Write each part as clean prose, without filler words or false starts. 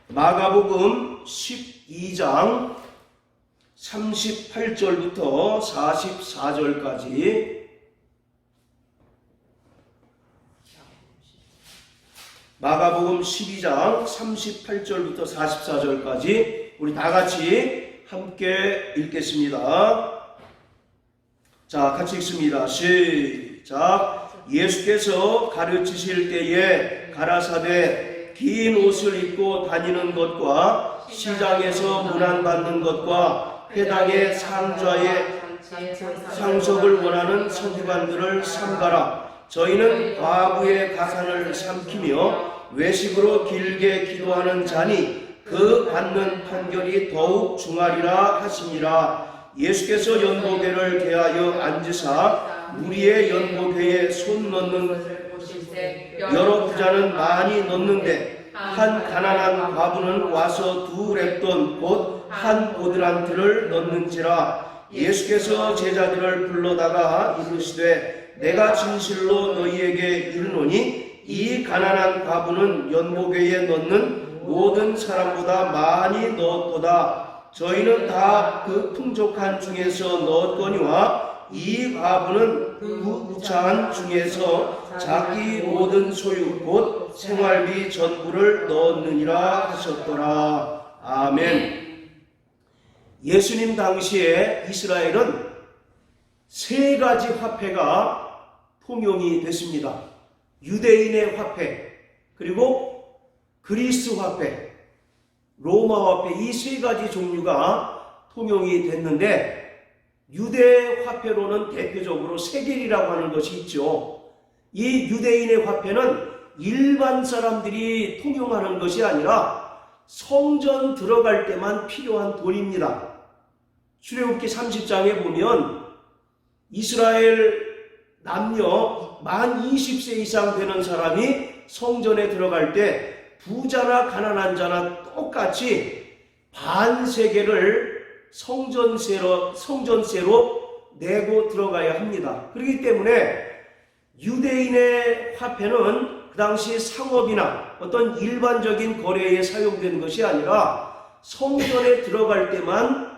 마가복음 12장 38절부터 44절까지 마가복음 12장 38절부터 44절까지 우리 다 같이 함께 읽겠습니다. 자, 같이 읽습니다. 시작. 예수께서 가르치실 때에 가라사대 긴 옷을 입고 다니는 것과 시장에서 문안받는 것과 회당의 상좌에 상속을 원하는 서기관들을 삼가라. 저희는 과부의 가산을 삼키며 외식으로 길게 기도하는 자니 그 받는 판결이 더욱 중하리라 하시니라. 예수께서 연고궤를 대하여 앉으사 무리의 연고궤에 손 넣는 여러 부자는 많이 넣는데 한 가난한 과부는 와서 두 렙돈 곧 한 보드란트를 넣는지라. 예수께서 제자들을 불러다가 이르시되 내가 진실로 너희에게 이르노니 이 가난한 과부는 연고궤에 넣는 모든 사람보다 많이 넣었도다. 저희는 다 그 풍족한 중에서 넣었거니와 이 과부는 그 무차한 중에서 자기 모든 소유 곧 생활비 전부를 넣었느니라 하셨더라. 아멘. 예수님 당시에 이스라엘은 세 가지 화폐가 통용이 됐습니다. 유대인의 화폐, 그리고 그리스 화폐, 로마 화폐, 이 세 가지 종류가 통용이 됐는데 유대 화폐로는 대표적으로 세겔이라고 하는 것이 있죠. 이 유대인의 화폐는 일반 사람들이 통용하는 것이 아니라 성전 들어갈 때만 필요한 돈입니다. 출애굽기 30장에 보면 이스라엘 남녀 만 20세 이상 되는 사람이 성전에 들어갈 때 부자나 가난한 자나 똑같이 반세겔을 성전세로 내고 들어가야 합니다. 그렇기 때문에 유대인의 화폐는 그 당시 상업이나 어떤 일반적인 거래에 사용된 것이 아니라 성전에 들어갈 때만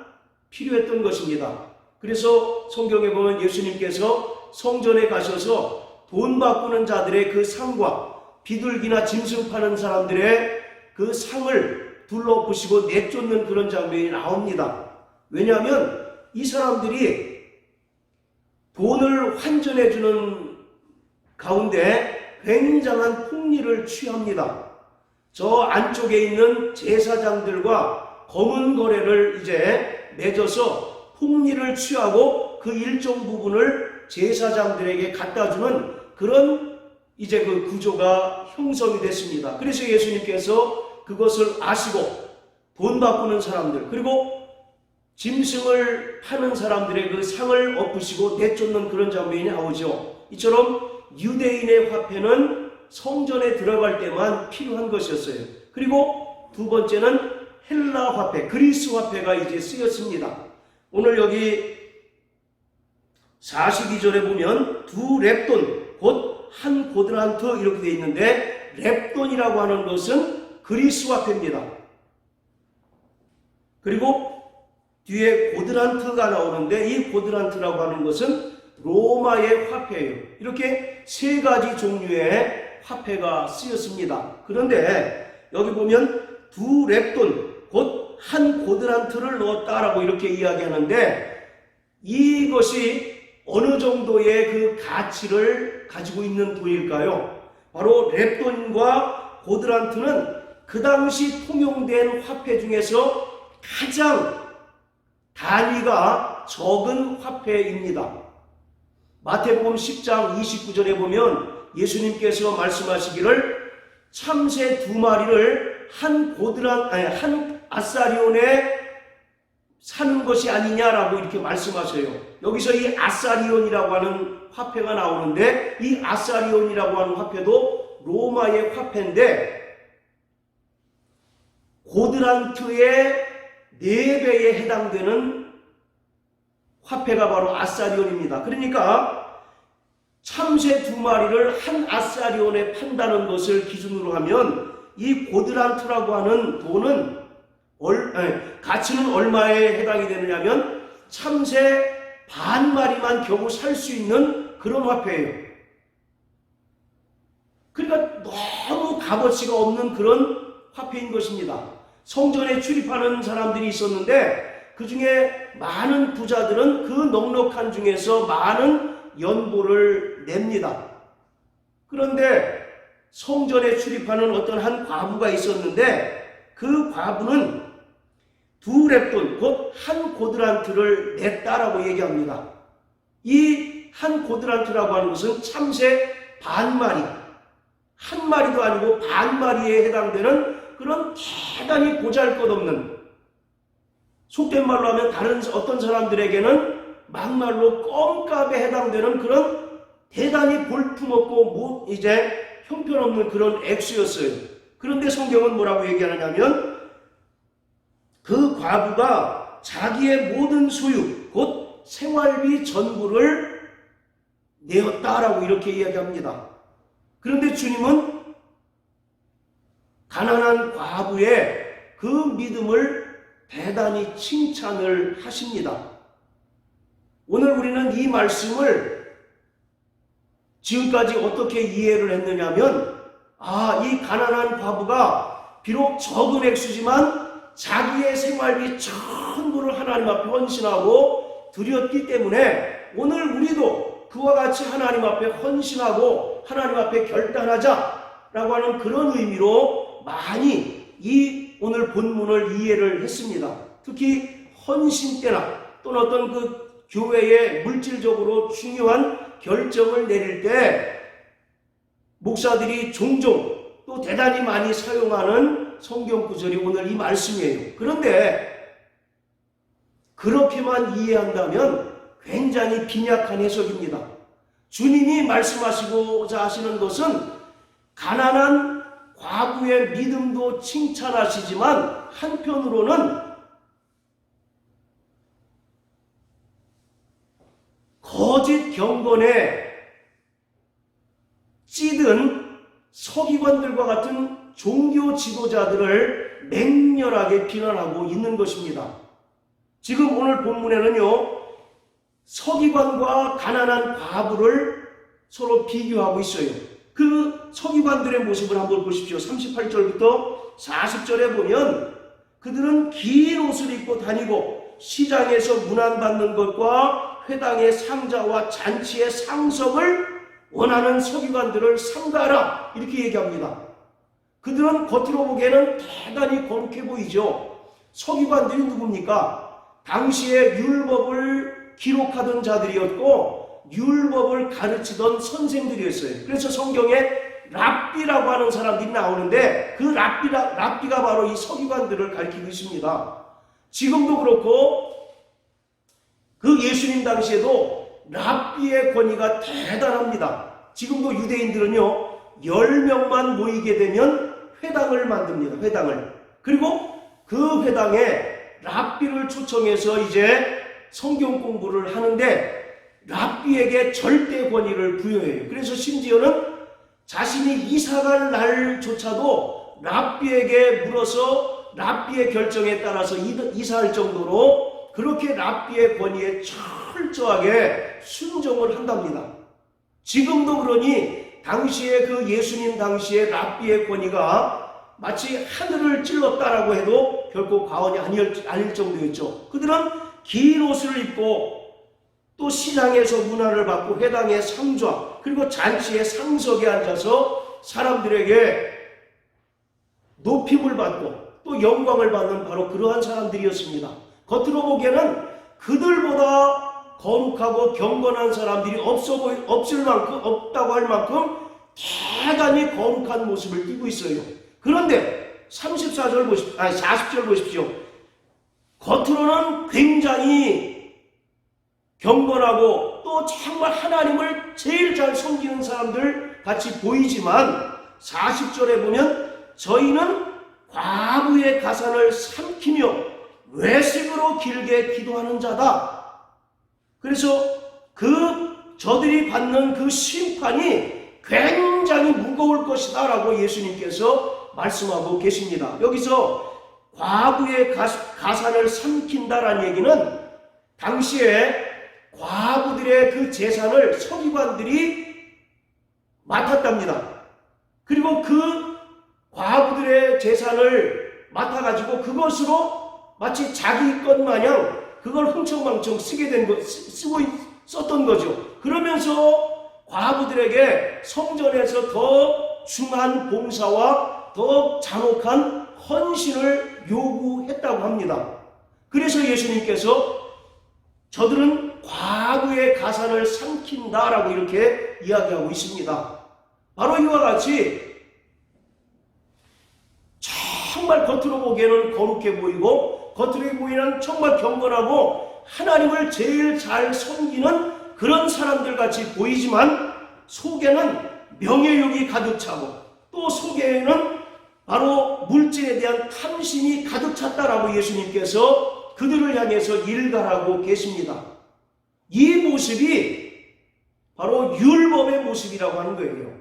필요했던 것입니다. 그래서 성경에 보면 예수님께서 성전에 가셔서 돈 바꾸는 자들의 그 상과 비둘기나 짐승 파는 사람들의 그 상을 둘러보시고 내쫓는 그런 장면이 나옵니다. 왜냐하면 이 사람들이 돈을 환전해주는 가운데 굉장한 폭리를 취합니다. 저 안쪽에 있는 제사장들과 검은 거래를 이제 맺어서 폭리를 취하고 그 일정 부분을 제사장들에게 갖다주는 그런 이제 그 구조가 형성이 됐습니다. 그래서 예수님께서 그것을 아시고 돈 바꾸는 사람들, 그리고 짐승을 파는 사람들의 그 상을 엎으시고 내쫓는 그런 장면이 나오죠. 이처럼 유대인의 화폐는 성전에 들어갈 때만 필요한 것이었어요. 그리고 두 번째는 헬라 화폐, 그리스 화폐가 이제 쓰였습니다. 오늘 여기 42절에 보면 두 렙돈, 곧 한 보드란트 이렇게 되어 있는데 렙돈이라고 하는 것은 그리스 화폐입니다. 그리고 뒤에 보드란트가 나오는데 이 보드란트라고 하는 것은 로마의 화폐예요. 이렇게 세 가지 종류의 화폐가 쓰였습니다. 그런데 여기 보면 두 렙돈, 곧 한 보드란트를 넣었다라고 이렇게 이야기하는데 이것이 어느 정도의 그 가치를 가지고 있는 돈일까요? 바로 렙돈과 보드란트는 그 당시 통용된 화폐 중에서 가장 단위가 적은 화폐입니다. 마태복음 10장 29절에 보면 예수님께서 말씀하시기를 참새 두 마리를 한 아사리온에 사는 것이 아니냐라고 이렇게 말씀하셔요. 여기서 이 아사리온이라고 하는 화폐가 나오는데 이 아사리온이라고 하는 화폐도 로마의 화폐인데 고드란트의 4배에 해당되는 화폐가 바로 아사리온입니다. 그러니까 참새 두 마리를 한 아사리온에 판다는 것을 기준으로 하면 이 고드란트라고 하는 돈은 가치는 얼마에 해당이 되느냐면 참새 반 마리만 겨우 살 수 있는 그런 화폐예요. 그러니까 너무 값어치가 없는 그런 화폐인 것입니다. 성전에 출입하는 사람들이 있었는데 그 중에 많은 부자들은 그 넉넉한 중에서 많은 연보를 냅니다. 그런데 성전에 출입하는 어떤 한 과부가 있었는데 그 과부는 2렙돈, 곧 한 고드란트를 냈다라고 얘기합니다. 이 한 고드란트라고 하는 것은 참새 반 마리, 한 마리도 아니고 반 마리에 해당되는 그런 대단히 보잘것없는, 속된 말로 하면 다른 어떤 사람들에게는 막말로 껌값에 해당되는 그런 대단히 볼품없고 이제 형편없는 그런 액수였어요. 그런데 성경은 뭐라고 얘기하느냐면 그 과부가 자기의 모든 소유, 곧 생활비 전부를 내었다라고 이렇게 이야기합니다. 그런데 주님은 가난한 과부의 그 믿음을 대단히 칭찬을 하십니다. 오늘 우리는 이 말씀을 지금까지 어떻게 이해를 했느냐면, 이 가난한 과부가 비록 적은 액수지만 자기의 생활비 전부를 하나님 앞에 헌신하고 드렸기 때문에 오늘 우리도 그와 같이 하나님 앞에 헌신하고 하나님 앞에 결단하자라고 하는 그런 의미로 많이 이 오늘 본문을 이해를 했습니다. 특히 헌신 때나 또는 어떤 그 교회에 물질적으로 중요한 결정을 내릴 때 목사들이 종종 또 대단히 많이 사용하는 성경 구절이 오늘 이 말씀이에요. 그런데 그렇게만 이해한다면 굉장히 빈약한 해석입니다. 주님이 말씀하시고자 하시는 것은 가난한 과부의 믿음도 칭찬하시지만 한편으로는 거짓 경건에 찌든 서기관들과 같은 종교 지도자들을 맹렬하게 비난하고 있는 것입니다. 지금 오늘 본문에는요, 서기관과 가난한 과부를 서로 비교하고 있어요. 그 서기관들의 모습을 한번 보십시오. 38절부터 40절에 보면 그들은 긴 옷을 입고 다니고 시장에서 문안받는 것과 회당의 상자와 잔치의 상석을 원하는 서기관들을 삼가하라, 이렇게 얘기합니다. 그들은 겉으로 보기에는 대단히 거룩해 보이죠. 서기관들이 누굽니까? 당시에 율법을 기록하던 자들이었고 율법을 가르치던 선생들이었어요. 그래서 성경에 랍비라고 하는 사람들이 나오는데 그 랍비가 바로 이 서기관들을 가리키고 있습니다. 지금도 그렇고 그 예수님 당시에도 랍비의 권위가 대단합니다. 지금도 유대인들은요, 10명만 모이게 되면 회당을 만듭니다. 회당을. 그리고 그 회당에 랍비를 초청해서 이제 성경 공부를 하는데 랍비에게 절대 권위를 부여해요. 그래서 심지어는 자신이 이사갈 날조차도 랍비에게 물어서 랍비의 결정에 따라서 이사할 정도로 그렇게 랍비의 권위에 철저하게 순종을 한답니다. 지금도 그러니 당시에 그 예수님 당시에 랍비의 권위가 마치 하늘을 찔렀다라고 해도 결코 과언이 아닐 정도였죠. 그들은 긴 옷을 입고 또 시장에서 문화를 받고 회당의 상좌 그리고 잔치의 상석에 앉아서 사람들에게 높임을 받고 또 영광을 받는 바로 그러한 사람들이었습니다. 겉으로 보기에는 그들보다 거룩하고 경건한 사람들이 없다고 할 만큼 대단히 거룩한 모습을 띠고 있어요. 그런데 40절 보십시오. 겉으로는 굉장히 경건하고 또 정말 하나님을 제일 잘 섬기는 사람들 같이 보이지만 40절에 보면 저희는 과부의 가산을 삼키며 외식으로 길게 기도하는 자다. 그래서 저들이 받는 그 심판이 굉장히 무거울 것이다 라고 예수님께서 말씀하고 계십니다. 여기서 과부의 가산을 삼킨다라는 얘기는 당시에 과부들의 그 재산을 서기관들이 맡았답니다. 그리고 그 과부들의 재산을 맡아가지고 그것으로 마치 자기 것 마냥 그걸 흥청망청 썼던 거죠. 그러면서 과부들에게 성전에서 더 중한 봉사와 더 잔혹한 헌신을 요구했다고 합니다. 그래서 예수님께서 저들은 과부의 가산을 삼킨다라고 이렇게 이야기하고 있습니다. 바로 이와 같이 정말 겉으로 보기에는 거룩해 보이고 겉으로 보이는 정말 경건하고 하나님을 제일 잘 섬기는 그런 사람들 같이 보이지만 속에는 명예욕이 가득 차고 또 속에는 바로 물질에 대한 탐심이 가득 찼다라고 예수님께서 그들을 향해서 일갈하고 계십니다. 이 모습이 바로 율법의 모습이라고 하는 거예요.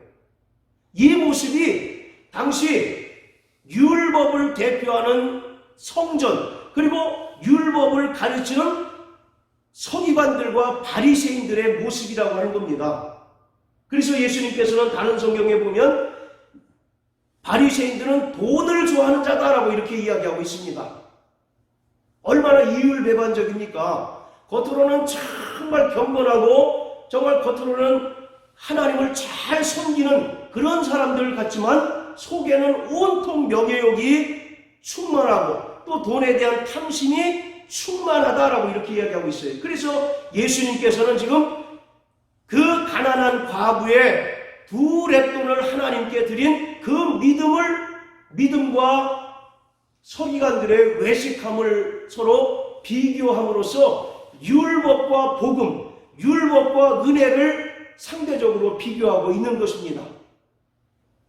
이 모습이 당시 율법을 대표하는 성전 그리고 율법을 가르치는 서기관들과 바리새인들의 모습이라고 하는 겁니다. 그래서 예수님께서는 다른 성경에 보면 바리새인들은 돈을 좋아하는 자다라고 이렇게 이야기하고 있습니다. 얼마나 이율배반적입니까? 겉으로는 정말 경건하고 정말 겉으로는 하나님을 잘 섬기는 그런 사람들 같지만 속에는 온통 명예욕이 충만하고 또 돈에 대한 탐심이 충만하다라고 이렇게 이야기하고 있어요. 그래서 예수님께서는 지금 그 가난한 과부의 2렙돈을 하나님께 드린 그 믿음과 서기관들의 외식함을 서로 비교함으로써 율법과 복음, 율법과 은혜를 상대적으로 비교하고 있는 것입니다.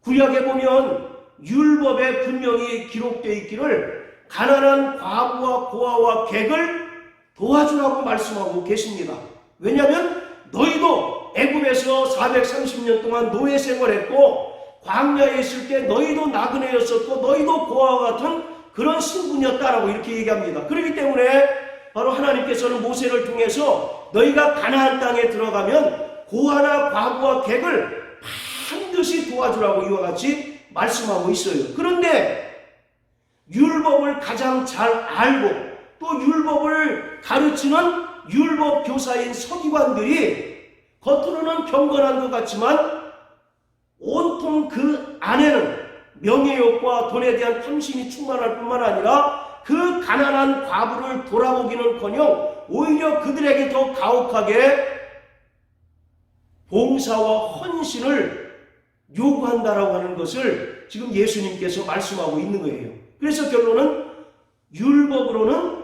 구약에 보면 율법에 분명히 기록되어 있기를 가난한 과부와 고아와 객을 도와주라고 말씀하고 계십니다. 왜냐하면 너희도 애굽에서 430년 동안 노예 생활했고 광야에 있을 때 너희도 나그네였었고 너희도 고아와 같은 그런 신분이었다라고 이렇게 얘기합니다. 그렇기 때문에 바로 하나님께서는 모세를 통해서 너희가 가나안 땅에 들어가면 고아나 과부와 객을 반드시 도와주라고 이와 같이 말씀하고 있어요. 그런데 율법을 가장 잘 알고 또 율법을 가르치는 율법 교사인 서기관들이 겉으로는 경건한 것 같지만 온통 그 안에는 명예욕과 돈에 대한 탐심이 충만할 뿐만 아니라 그 가난한 과부를 돌아보기는커녕 오히려 그들에게 더 가혹하게 봉사와 헌신을 요구한다라고 하는 것을 지금 예수님께서 말씀하고 있는 거예요. 그래서 결론은 율법으로는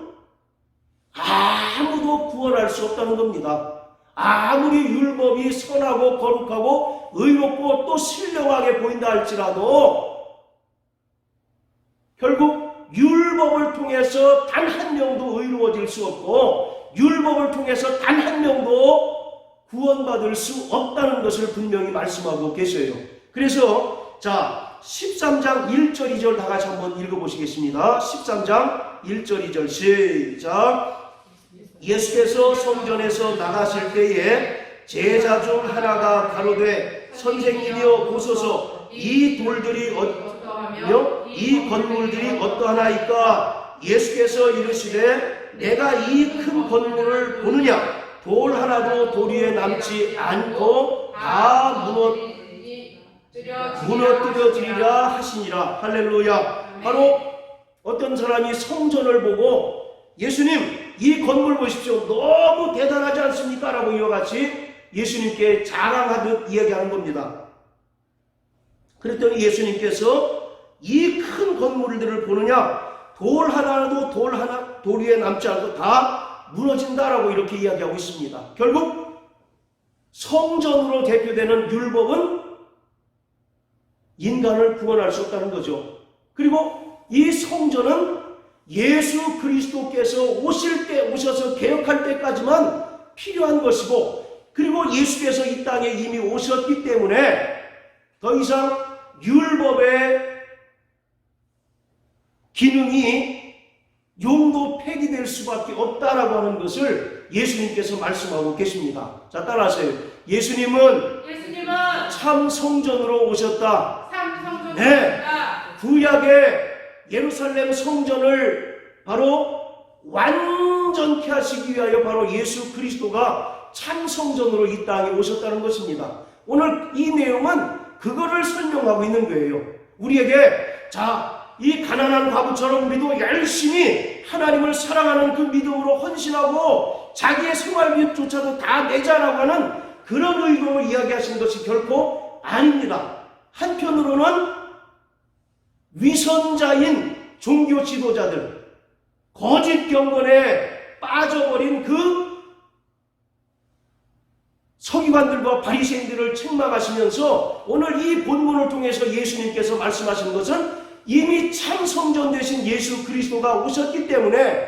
아무도 구원할 수 없다는 겁니다. 아무리 율법이 선하고 거룩하고 의롭고 또 신령하게 보인다 할지라도 결국 율법을 통해서 단 한 명도 의로워질 수 없고 율법을 통해서 단 한 명도 구원받을 수 없다는 것을 분명히 말씀하고 계셔요. 그래서 자 13장 1절 2절 다 같이 한번 읽어보시겠습니다. 13장 1절 2절 시작. 예수께서 성전에서 나가실 때에 제자 중 하나가 가로되 선생님이여 보소서 이 돌들이 어떠하며 이 건물들이 어떠하나이까. 예수께서 이르시되 내가 이 큰 건물을 보느냐. 돌 하나도 돌 위에 남지 않고 다 무너뜨려지리라 하시니라. 할렐루야. 바로 어떤 사람이 성전을 보고 예수님 이 건물 보십시오. 너무 대단하지 않습니까? 라고 이와 같이 예수님께 자랑하듯 이야기하는 겁니다. 그랬더니 예수님께서 이 큰 건물들을 보느냐. 돌 하나도 돌 위에 남지 않고 다 무너진다라고 이렇게 이야기하고 있습니다. 결국 성전으로 대표되는 율법은 인간을 구원할 수 없다는 거죠. 그리고 이 성전은 예수 그리스도께서 오셔서 개혁할 때까지만 필요한 것이고 그리고 예수께서 이 땅에 이미 오셨기 때문에 더 이상 율법의 기능이 용도 폐기될 수밖에 없다라고 하는 것을 예수님께서 말씀하고 계십니다. 자, 따라하세요. 예수님은 참 성전으로 오셨다. 네, 구약의 예루살렘 성전을 바로 완전케 하시기 위하여 바로 예수 그리스도가 참 성전으로 이 땅에 오셨다는 것입니다. 오늘 이 내용은 그거를 설명하고 있는 거예요. 우리에게 이 가난한 과부처럼 우리도 열심히 하나님을 사랑하는 그 믿음으로 헌신하고 자기의 생활비조차도 다 내자라고 하는 그런 의도로 이야기하신 것이 결코 아닙니다. 한편으로는 위선자인 종교 지도자들, 거짓 경건에 빠져버린 그 서기관들과 바리새인들을 책망하시면서 오늘 이 본문을 통해서 예수님께서 말씀하신 것은 이미 참 성전 되신 예수 그리스도가 오셨기 때문에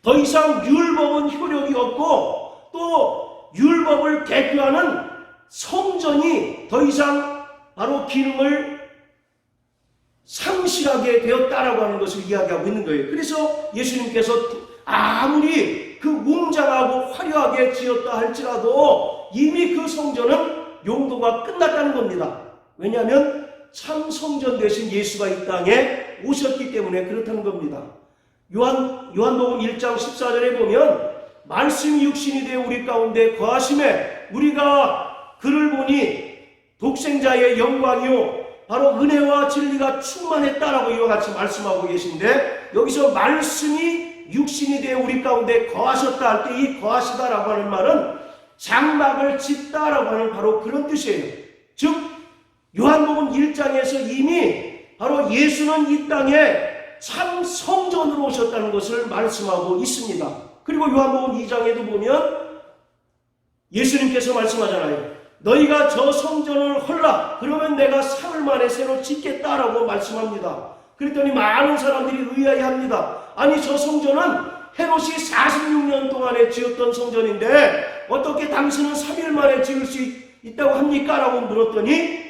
더 이상 율법은 효력이 없고 또 율법을 대표하는 성전이 더 이상 바로 기능을 상실하게 되었다라고 하는 것을 이야기하고 있는 거예요. 그래서 예수님께서 아무리 그 웅장하고 화려하게 지었다 할지라도 이미 그 성전은 용도가 끝났다는 겁니다. 왜냐하면 참 성전 되신 예수가 이 땅에 오셨기 때문에 그렇다는 겁니다. 요한복음 1장 14절에 보면 말씀이 육신이 되어 우리 가운데 거하심에 우리가 그를 보니 독생자의 영광이요 바로 은혜와 진리가 충만했다라고 이와 같이 말씀하고 계신데, 여기서 말씀이 육신이 되어 우리 가운데 거하셨다 할 때 이 거하시다라고 하는 말은 장막을 짓다라고 하는 바로 그런 뜻이에요. 즉 요한복음 1장에서 이미 바로 예수는 이 땅에 참 성전으로 오셨다는 것을 말씀하고 있습니다. 그리고 요한복음 2장에도 보면 예수님께서 말씀하잖아요. 너희가 저 성전을 헐라 그러면 내가 3일 만에 새로 짓겠다라고 말씀합니다. 그랬더니 많은 사람들이 의아해합니다. 아니 저 성전은 헤롯이 46년 동안에 지었던 성전인데 어떻게 당신은 3일 만에 지을 수 있다고 합니까? 라고 물었더니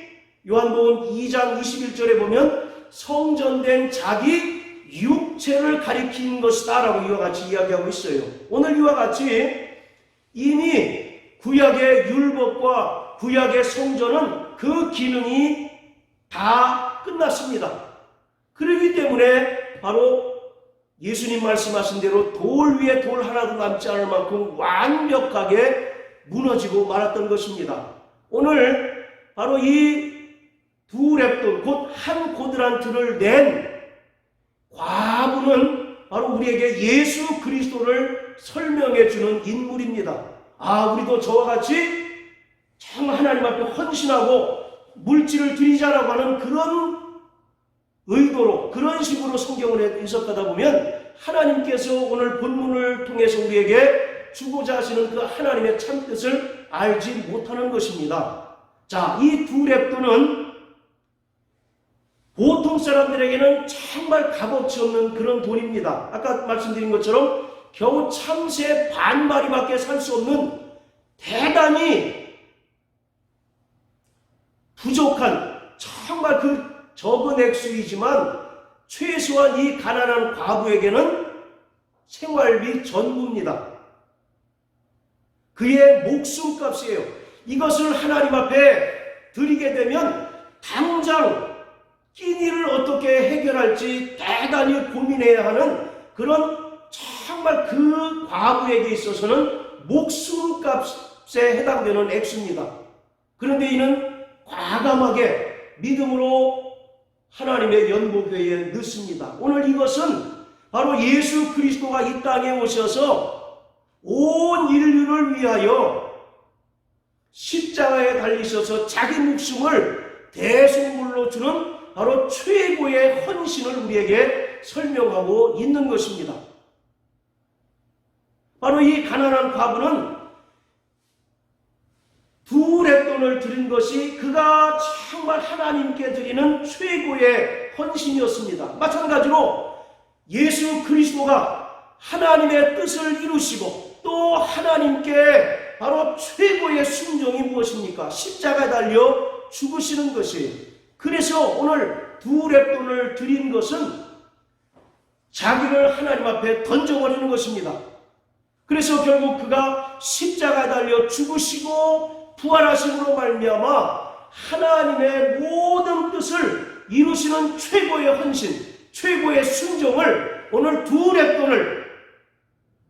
요한복음 2장 21절에 보면 성전된 자기 육체를 가리킨 것이다 라고 이와 같이 이야기하고 있어요. 오늘 이와 같이 이미 구약의 율법과 구약의 성전은 그 기능이 다 끝났습니다. 그렇기 때문에 바로 예수님 말씀하신 대로 돌 위에 돌 하나도 남지 않을 만큼 완벽하게 무너지고 말았던 것입니다. 오늘 바로 이 두 랩돈 곧 한 고드란트를 낸 과부는 바로 우리에게 예수 그리스도를 설명해 주는 인물입니다. 우리도 저와 같이 참 하나님 앞에 헌신하고 물질을 드리자라고 하는 그런 의도로 그런 식으로 성경을 해석하다 보면 하나님께서 오늘 본문을 통해서 우리에게 주고자 하시는 그 하나님의 참뜻을 알지 못하는 것입니다. 자, 이 두 랩돈은 보통 사람들에게는 정말 값어치 없는 그런 돈입니다. 아까 말씀드린 것처럼 겨우 참새 반마리밖에 살 수 없는 대단히 부족한 정말 그 적은 액수이지만 최소한 이 가난한 과부에게는 생활비 전부입니다. 그의 목숨값이에요. 이것을 하나님 앞에 드리게 되면 당장 끼니를 어떻게 해결할지 대단히 고민해야 하는 그런 정말 그 과부에게 있어서는 목숨값에 해당되는 액수입니다. 그런데 이는 과감하게 믿음으로 하나님의 연복궤에 넣습니다. 오늘 이것은 바로 예수 그리스도가 이 땅에 오셔서 온 인류를 위하여 십자가에 달리셔서 자기 목숨을 대속물로 주는 바로 최고의 헌신을 우리에게 설명하고 있는 것입니다. 바로 이 가난한 과부는 두 랩돈을 드린 것이 그가 정말 하나님께 드리는 최고의 헌신이었습니다. 마찬가지로 예수 그리스도가 하나님의 뜻을 이루시고 또 하나님께 바로 최고의 순종이 무엇입니까? 십자가에 달려 죽으시는 것이에요. 그래서 오늘 두 렙돈을 드린 것은 자기를 하나님 앞에 던져버리는 것입니다. 그래서 결국 그가 십자가에 달려 죽으시고 부활하심으로 말미암아 하나님의 모든 뜻을 이루시는 최고의 헌신, 최고의 순종을 오늘 두 렙돈을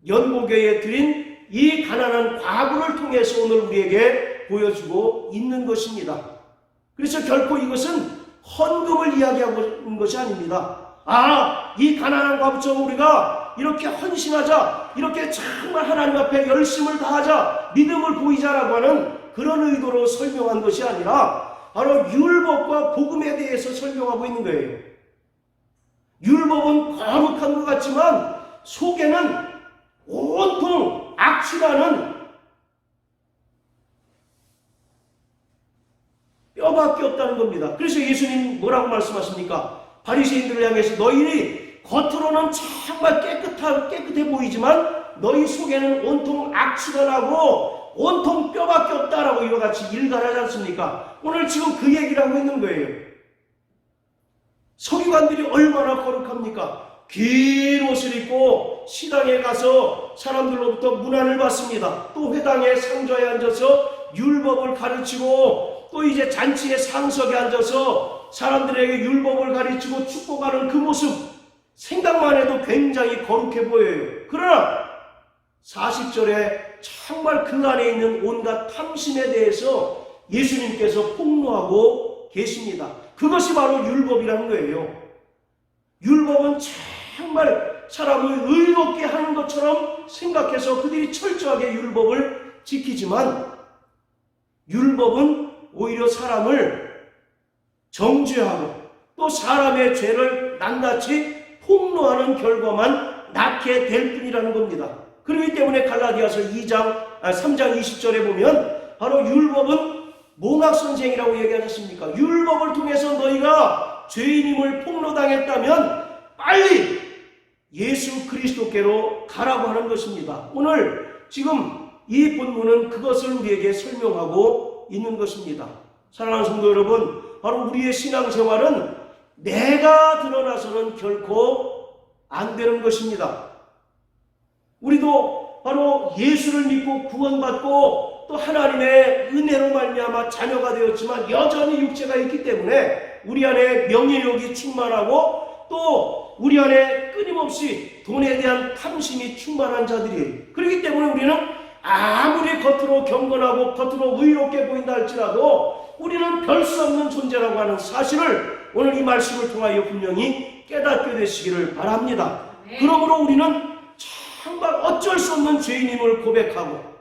연고교회에 드린 이 가난한 과부를 통해서 오늘 우리에게 보여주고 있는 것입니다. 그래서 결코 이것은 헌금을 이야기하고 있는 것이 아닙니다. 이 가난한 과부처럼 우리가 이렇게 헌신하자, 이렇게 정말 하나님 앞에 열심을 다하자, 믿음을 보이자라고 하는 그런 의도로 설명한 것이 아니라 바로 율법과 복음에 대해서 설명하고 있는 거예요. 율법은 거룩한 것 같지만 속에는 온통 악취나는 뼈밖에 없다는 겁니다. 그래서 예수님 뭐라고 말씀하십니까? 바리새인들을 향해서 너희들이 겉으로는 정말 깨끗해 보이지만 너희 속에는 온통 악취가 나고 온통 뼈밖에 없다라고 이와 같이 일갈하지 않습니까? 오늘 지금 그 얘기를 하고 있는 거예요. 서기관들이 얼마나 거룩합니까? 긴 옷을 입고 시당에 가서 사람들로부터 문안을 받습니다. 또 회당의 상좌에 앉아서 율법을 가르치고 또 이제 잔치의 상석에 앉아서 사람들에게 율법을 가르치고 축복하는 그 모습, 생각만 해도 굉장히 거룩해 보여요. 그러나 40절에 정말 그 안에 있는 온갖 탐심에 대해서 예수님께서 폭로하고 계십니다. 그것이 바로 율법이라는 거예요. 율법은 정말 사람을 의롭게 하는 것처럼 생각해서 그들이 철저하게 율법을 지키지만 율법은 오히려 사람을 정죄하고 또 사람의 죄를 낱낱이 폭로하는 결과만 낳게 될 뿐이라는 겁니다. 그렇기 때문에 갈라디아서 3장 20절에 보면 바로 율법은 몽학선생이라고 얘기하지 않습니까? 율법을 통해서 너희가 죄인임을 폭로당했다면 빨리 예수 그리스도께로 가라고 하는 것입니다. 오늘 지금 이 본문은 그것을 우리에게 설명하고 있는 것입니다. 사랑하는 성도 여러분, 바로 우리의 신앙생활은 내가 드러나서는 결코 안 되는 것입니다. 우리도 바로 예수를 믿고 구원받고 또 하나님의 은혜로 말미암아 자녀가 되었지만 여전히 육체가 있기 때문에 우리 안에 명예욕이 충만하고 또 우리 안에 끊임없이 돈에 대한 탐심이 충만한 자들이에요. 그렇기 때문에 우리는 아무리 겉으로 경건하고 겉으로 의롭게 보인다 할지라도 우리는 별 수 없는 존재라고 하는 사실을 오늘 이 말씀을 통하여 분명히 깨닫게 되시기를 바랍니다. 그러므로 우리는 정말 어쩔 수 없는 죄인임을 고백하고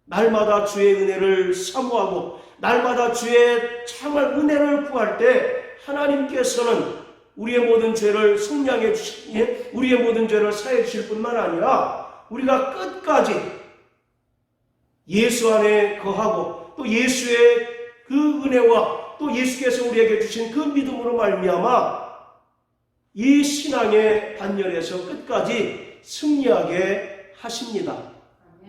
날마다 주의 은혜를 사모하고 날마다 주의 정말 은혜를 구할 때 하나님께서는 우리의 모든 죄를 속량해 주시기에 우리의 모든 죄를 사해 주실 뿐만 아니라 우리가 끝까지 예수 안에 거하고 또 예수의 그 은혜와 또 예수께서 우리에게 주신 그 믿음으로 말미암아 이 신앙의 반열에서 끝까지 승리하게 하십니다.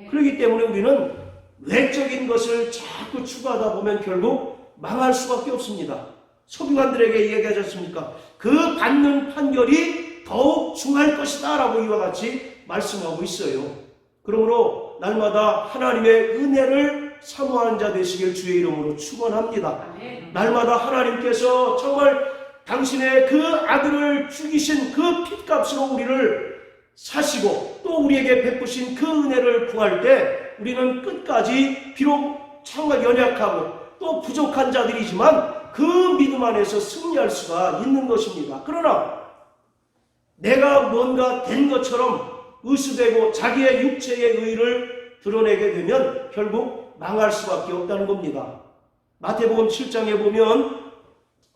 그렇기 때문에 우리는 외적인 것을 자꾸 추구하다 보면 결국 망할 수밖에 없습니다. 서기관들에게 얘기하지 않습니까? 그 받는 판결이 더욱 중할 것이다 라고 이와 같이 말씀하고 있어요. 그러므로 날마다 하나님의 은혜를 사모하는 자 되시길 주의 이름으로 축원합니다. 날마다 하나님께서 정말 당신의 그 아들을 죽이신 그 핏값으로 우리를 사시고 또 우리에게 베푸신 그 은혜를 구할 때 우리는 끝까지 비록 정말 연약하고 또 부족한 자들이지만 그 믿음 안에서 승리할 수가 있는 것입니다. 그러나 내가 뭔가 된 것처럼 의수되고 자기의 육체의 의를 드러내게 되면 결국 망할 수밖에 없다는 겁니다. 마태복음 7장에 보면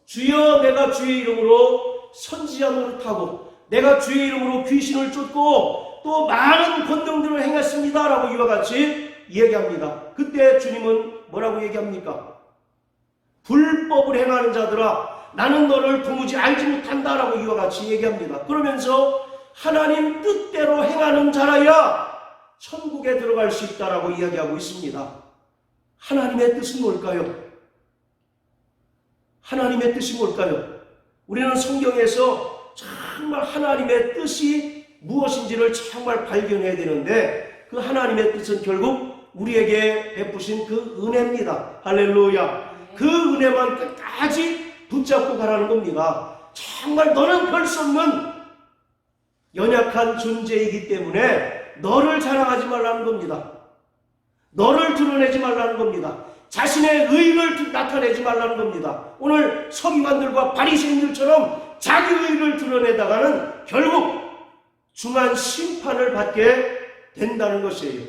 주여 내가 주의 이름으로 선지자 노릇하고 내가 주의 이름으로 귀신을 쫓고 또 많은 권능들을 행했습니다 라고 이와 같이 얘기합니다. 그때 주님은 뭐라고 얘기합니까? 불법을 행하는 자들아 나는 너를 도무지 알지 못한다 라고 이와 같이 얘기합니다. 그러면서 하나님 뜻대로 행하는 자라야 천국에 들어갈 수 있다라고 이야기하고 있습니다. 하나님의 뜻은 뭘까요? 하나님의 뜻이 뭘까요? 우리는 성경에서 정말 하나님의 뜻이 무엇인지를 정말 발견해야 되는데 그 하나님의 뜻은 결국 우리에게 베푸신 그 은혜입니다. 할렐루야. 그 은혜만 끝까지 붙잡고 가라는 겁니다. 정말 너는 별 수 없는 연약한 존재이기 때문에 너를 자랑하지 말라는 겁니다. 너를 드러내지 말라는 겁니다. 자신의 의를 나타내지 말라는 겁니다. 오늘 서기관들과 바리새인들처럼 자기 의를 드러내다가는 결국 중한 심판을 받게 된다는 것이에요.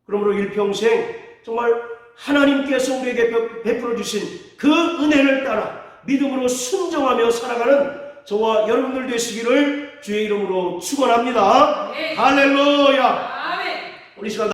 그러므로 일평생 정말 하나님께서 우리에게 베풀어 주신 그 은혜를 따라 믿음으로 순종하며 살아가는 저와 여러분들 되시기를 주의 이름으로 축원합니다. 할렐루야. 우리 시간